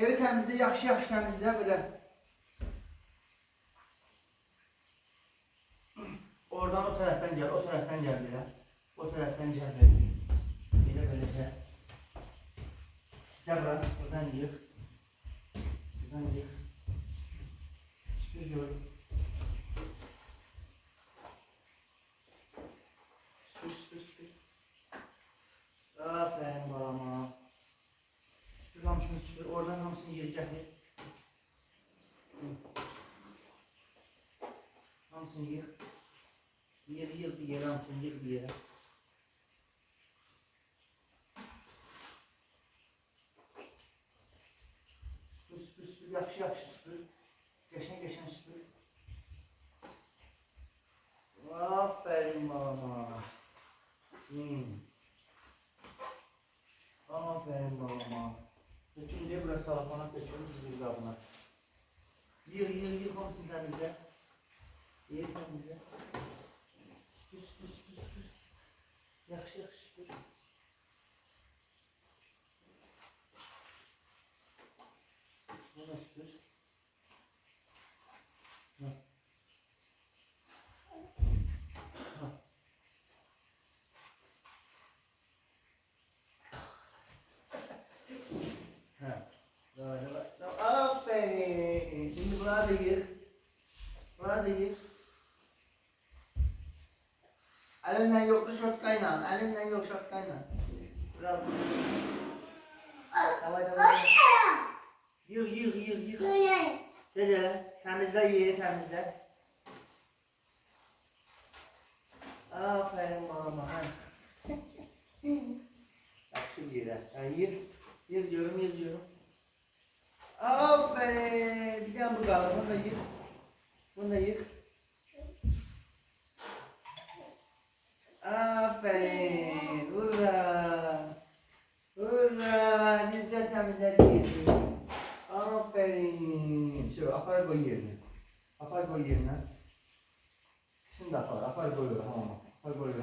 Evi təmizlə, yaxşı təmizlə belə. Oradan o tərəfdən gəl, o tərəfdən gəl belə. O tərəfdən gəl belə. Belə. Gəl bura, buradan yığ. Buradan yığ. Süpür gör. Süpür. Aferin balama. Süpür hamısını süpür, oradan hamısını yığ gətir. Hamısını yığ. Yığ bir yere, hamısını yığ bir yere. Süpür, yaxşı süpür. Geçen süpür. Aferin balama. Aferin balama. Dökün diye burası salafana döküyoruz bir kabına. Yığ hamısını temizle. Yığ temizle. Süpür. Yaxşı süpür. Bunu süpür. Aferin. Şimdi bunları da yığ. Elinden yoktu şotkayla. Elinden yok şotkayla. Sıra. Davay. Yığ. Gece temizle yeri temizle. Aferin balama. Yaxşı bir yere. Yığ diyorum. Aferin. Bir tane bu kaldı. Bunu da yığ. Aferin. Hurra. Güzel temizledik. Aferin. Şöyle apar koy yerine. Kısım da apar koy. Tamam. Apar koy.